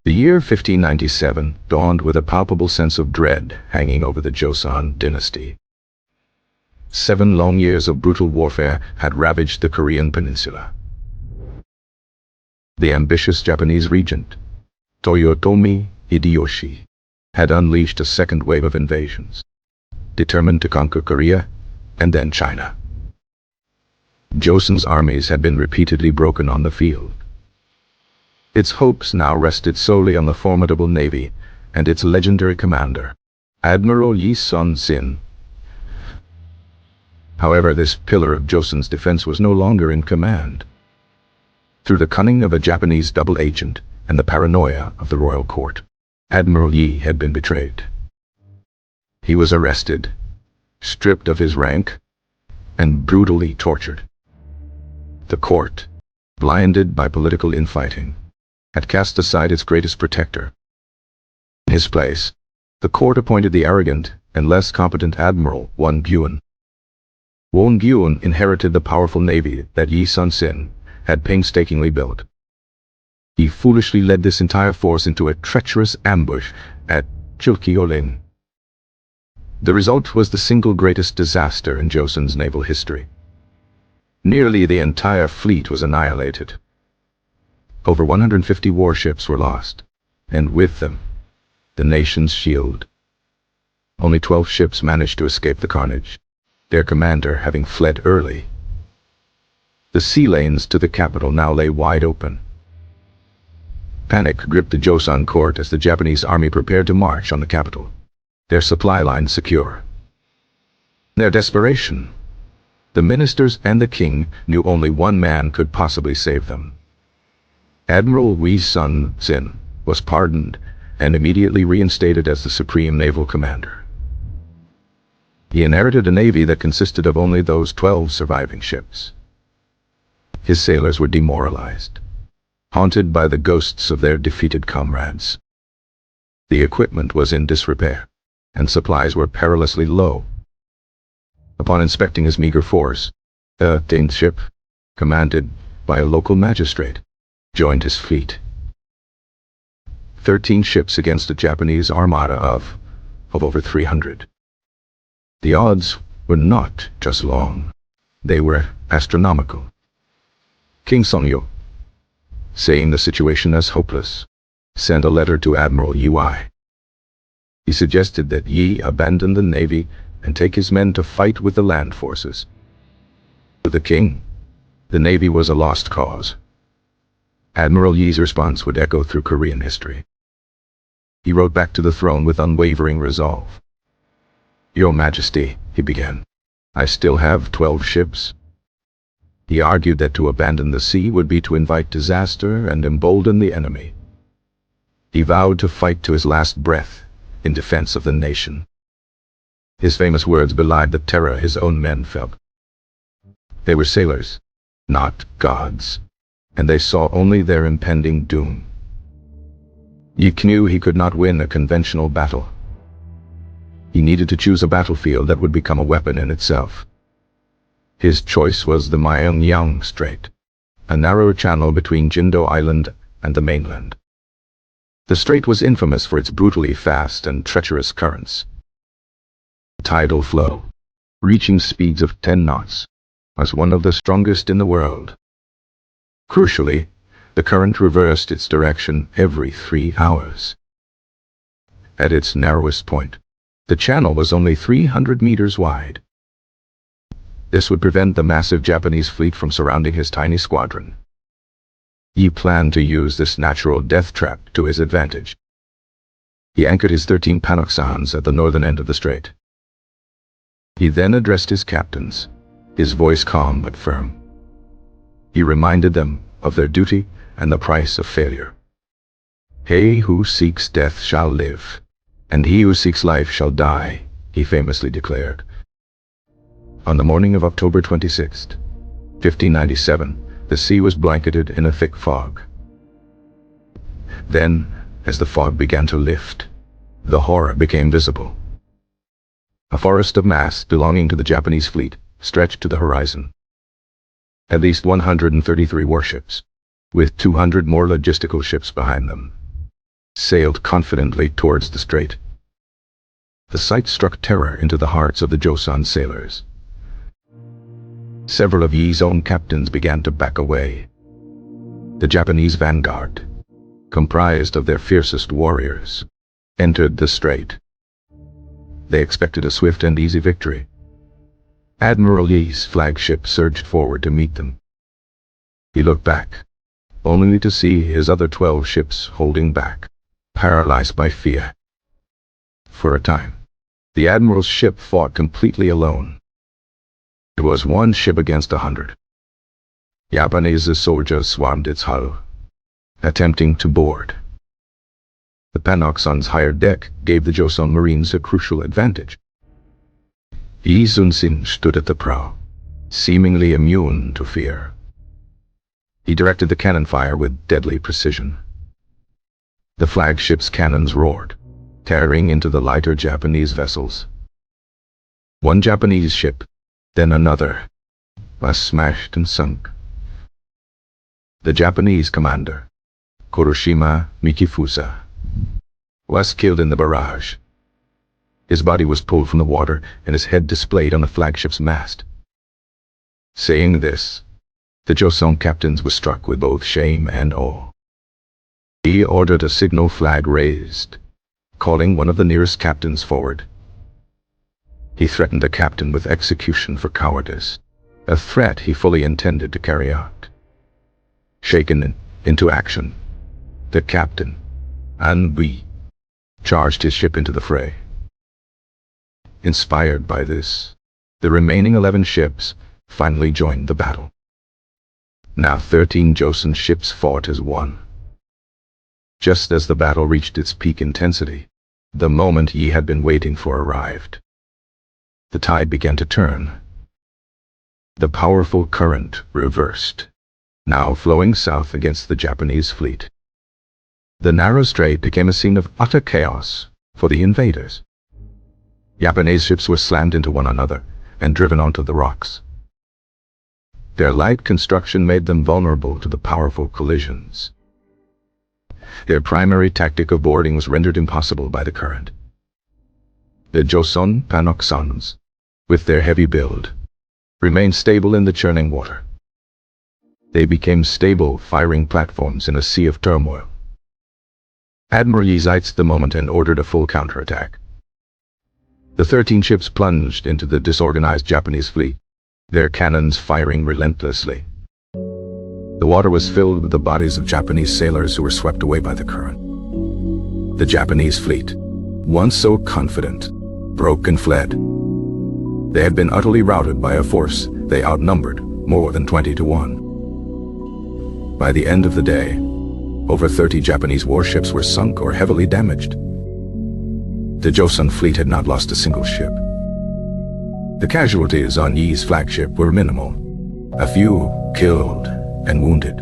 The year 1597 dawned with a palpable sense of dread hanging over the Joseon dynasty. 7 long years of brutal warfare had ravaged the Korean peninsula. The ambitious Japanese regent, Toyotomi Hideyoshi, had unleashed a second wave of invasions, determined to conquer Korea and then China. Joseon's armies had been repeatedly broken on the field. Its hopes now rested solely on the formidable navy and its legendary commander, Admiral Yi Sun-sin. However, this pillar of Joseon's defense was no longer in command. Through the cunning of a Japanese double agent and the paranoia of the royal court, Admiral Yi had been betrayed. He was arrested, stripped of his rank, and brutally tortured. The court, blinded by political infighting, had cast aside its greatest protector. In his place, the court appointed the arrogant and less competent Admiral Won Gyun. Won Gyun inherited the powerful navy that Yi Sun-sin had painstakingly built. He foolishly led this entire force into a treacherous ambush at Chilkyolin. The result was the single greatest disaster in Joseon's naval history. Nearly the entire fleet was annihilated. Over 150 warships were lost, and with them, the nation's shield. Only 12 ships managed to escape the carnage, their commander having fled early. The sea lanes to the capital now lay wide open. Panic gripped the Joseon court as the Japanese army prepared to march on the capital, their supply lines secure. In their desperation, the ministers and the king knew only one man could possibly save them. Admiral Yi Sun-sin was pardoned and immediately reinstated as the supreme naval commander. He inherited a navy that consisted of only those 12 surviving ships. His sailors were demoralized, haunted by the ghosts of their defeated comrades. The equipment was in disrepair, and supplies were perilously low. Upon inspecting his meager force, a 10th ship, commanded by a local magistrate, joined his fleet. 13 ships against a Japanese armada of over 300. The odds were not just long, they were astronomical. King Sonyo, seeing the situation as hopeless, sent a letter to Admiral Yi. He suggested that Yi abandon the navy and take his men to fight with the land forces. To the king, the navy was a lost cause. Admiral Yi's response would echo through Korean history. He wrote back to the throne with unwavering resolve. "Your Majesty," he began, "I still have 12 ships." He argued that to abandon the sea would be to invite disaster and embolden the enemy. He vowed to fight to his last breath in defense of the nation. His famous words belied the terror his own men felt. They were sailors, not gods, and they saw only their impending doom. Yi knew he could not win a conventional battle. He needed to choose a battlefield that would become a weapon in itself. His choice was the Myeongnyang Strait, a narrow channel between Jindo Island and the mainland. The strait was infamous for its brutally fast and treacherous currents. The tidal flow, reaching speeds of 10 knots, was one of the strongest in the world. Crucially, the current reversed its direction every 3 hours. At its narrowest point, the channel was only 300 meters wide. This would prevent the massive Japanese fleet from surrounding his tiny squadron. Yi planned to use this natural death trap to his advantage. He anchored his 13 panoksans at the northern end of the strait. He then addressed his captains, his voice calm but firm. He reminded them of their duty and the price of failure. "He who seeks death shall live, and he who seeks life shall die," he famously declared. On the morning of October 26, 1597, the sea was blanketed in a thick fog. Then, as the fog began to lift, the horror became visible. A forest of masts belonging to the Japanese fleet stretched to the horizon. At least 133 warships, with 200 more logistical ships behind them, sailed confidently towards the strait. The sight struck terror into the hearts of the Joseon sailors. Several of Yi's own captains began to back away. The Japanese vanguard, comprised of their fiercest warriors, entered the strait. They expected a swift and easy victory. Admiral Yi's flagship surged forward to meet them. He looked back, only to see his other 12 ships holding back, paralyzed by fear. For a time, the admiral's ship fought completely alone. It was one ship against 100. Japanese soldiers swarmed its hull, attempting to board. The Panokson's higher deck gave the Joseon Marines a crucial advantage. Yi Sun-sin stood at the prow, seemingly immune to fear. He directed the cannon fire with deadly precision. The flagship's cannons roared, tearing into the lighter Japanese vessels. One Japanese ship, then another, was smashed and sunk. The Japanese commander, Kuroshima Mikifusa, was killed in the barrage. His body was pulled from the water and his head displayed on the flagship's mast. Saying this, the Joseon captains were struck with both shame and awe. He ordered a signal flag raised, calling one of the nearest captains forward. He threatened the captain with execution for cowardice, a threat he fully intended to carry out. Shaken into action, the captain, An-bi, charged his ship into the fray. Inspired by this, the remaining 11 ships finally joined the battle. Now 13 Joseon ships fought as one. Just as the battle reached its peak intensity, the moment Yi had been waiting for arrived. The tide began to turn. The powerful current reversed, now flowing south against the Japanese fleet. The narrow strait became a scene of utter chaos for the invaders. Japanese ships were slammed into one another and driven onto the rocks. Their light construction made them vulnerable to the powerful collisions. Their primary tactic of boarding was rendered impossible by the current. The Joseon Panoksons, with their heavy build, remained stable in the churning water. They became stable firing platforms in a sea of turmoil. Admiral Yi seized the moment and ordered a full counterattack. The 13 ships plunged into the disorganized Japanese fleet, their cannons firing relentlessly. The water was filled with the bodies of Japanese sailors who were swept away by the current. The Japanese fleet, once so confident, broke and fled. They had been utterly routed by a force they outnumbered more than 20 to 1. By the end of the day, over 30 Japanese warships were sunk or heavily damaged. The Joseon fleet had not lost a single ship. The casualties on Yi's flagship were minimal, a few killed and wounded.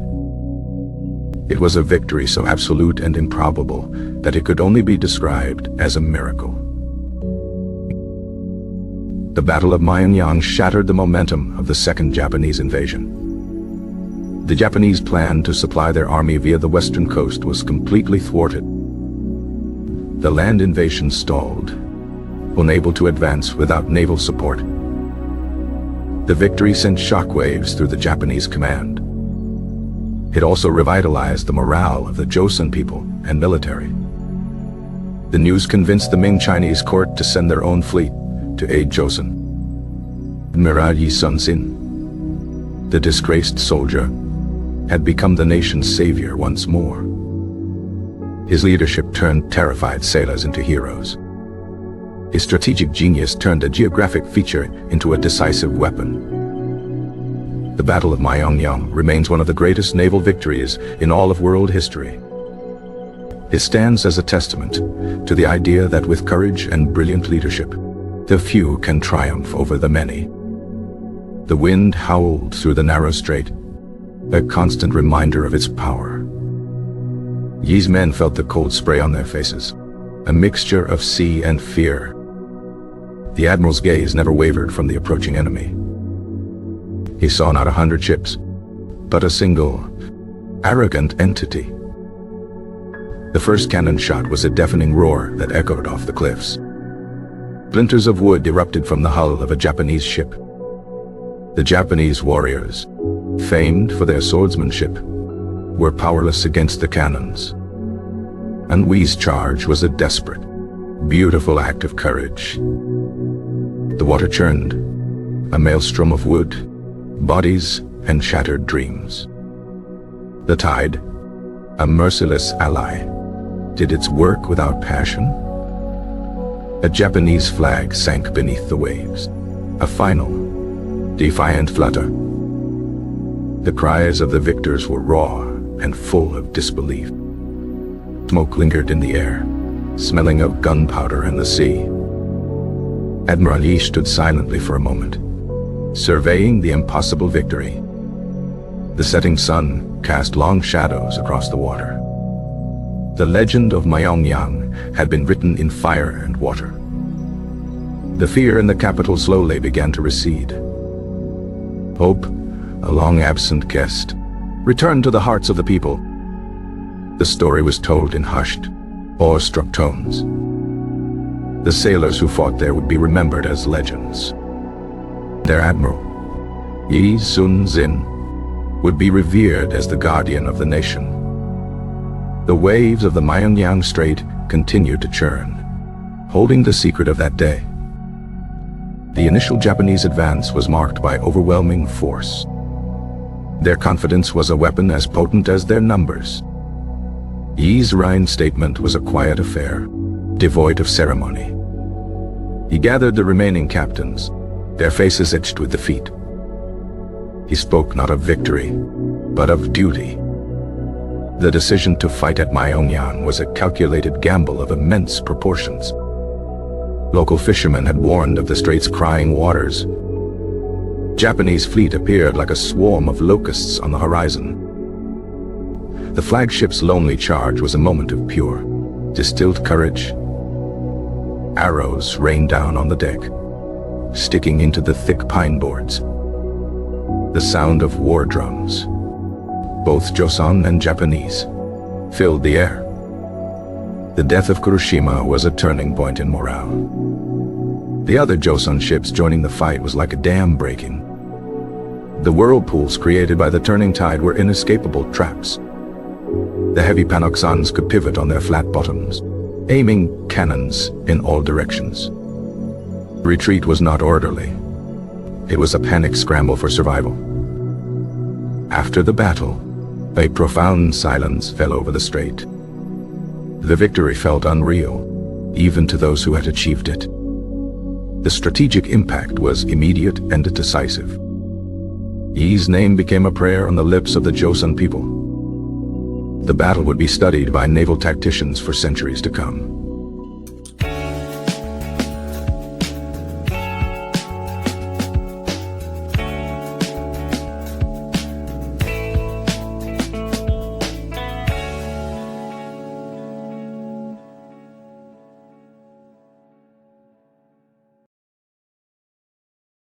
It was a victory so absolute and improbable that it could only be described as a miracle. The Battle of Myeongnyang shattered the momentum of the second Japanese invasion. The Japanese plan to supply their army via the western coast was completely thwarted. The land invasion stalled, unable to advance without naval support. The victory sent shockwaves through the Japanese command. It also revitalized the morale of the Joseon people and military. The news convinced the Ming Chinese court to send their own fleet to aid Joseon. Admiral Yi Sun-sin, the disgraced soldier, had become the nation's savior once more. His leadership turned terrified sailors into heroes. His strategic genius turned a geographic feature into a decisive weapon. The Battle of Myeongnyang remains one of the greatest naval victories in all of world history. It stands as a testament to the idea that with courage and brilliant leadership, the few can triumph over the many. The wind howled through the narrow strait, a constant reminder of its power. Yi's men felt the cold spray on their faces, a mixture of sea and fear. The admiral's gaze never wavered from the approaching enemy. He saw not 100 ships, but a single, arrogant entity. The first cannon shot was a deafening roar that echoed off the cliffs. Splinters of wood erupted from the hull of a Japanese ship. The Japanese warriors, famed for their swordsmanship, were powerless against the cannons. And Wee's charge was a desperate, beautiful act of courage. The water churned, a maelstrom of wood, bodies, and shattered dreams. The tide, a merciless ally, did its work without passion. A Japanese flag sank beneath the waves, a final, defiant flutter. The cries of the victors were raw and full of disbelief. Smoke lingered in the air, smelling of gunpowder and the sea. Admiral Yi stood silently for a moment, surveying the impossible victory. The setting sun cast long shadows across the water. The legend of Myeongnyang had been written in fire and water. The fear in the capital slowly began to recede. Hope, a long-absent guest, returned to the hearts of the people. The story was told in hushed, awe-struck tones. The sailors who fought there would be remembered as legends. Their admiral, Yi Sun-zin, would be revered as the guardian of the nation. The waves of the Myeongnyang Strait continued to churn, holding the secret of that day. The initial Japanese advance was marked by overwhelming force. Their confidence was a weapon as potent as their numbers. Yi's Rhine statement was a quiet affair, devoid of ceremony. He gathered the remaining captains, their faces etched with defeat. He spoke not of victory, but of duty. The decision to fight at Myeongnyang was a calculated gamble of immense proportions. Local fishermen had warned of the strait's crying waters. Japanese fleet appeared like a swarm of locusts on the horizon. The flagship's lonely charge was a moment of pure, distilled courage. Arrows rained down on the deck, sticking into the thick pine boards. The sound of war drums, both Joseon and Japanese, filled the air. The death of Kuroshima was a turning point in morale. The other Joseon ships joining the fight was like a dam breaking. The whirlpools created by the turning tide were inescapable traps. The heavy panoksans could pivot on their flat bottoms, aiming cannons in all directions. Retreat was not orderly. It was a panic scramble for survival. After the battle, a profound silence fell over the strait. The victory felt unreal, even to those who had achieved it. The strategic impact was immediate and decisive. Yi's name became a prayer on the lips of the Joseon people. The battle would be studied by naval tacticians for centuries to come.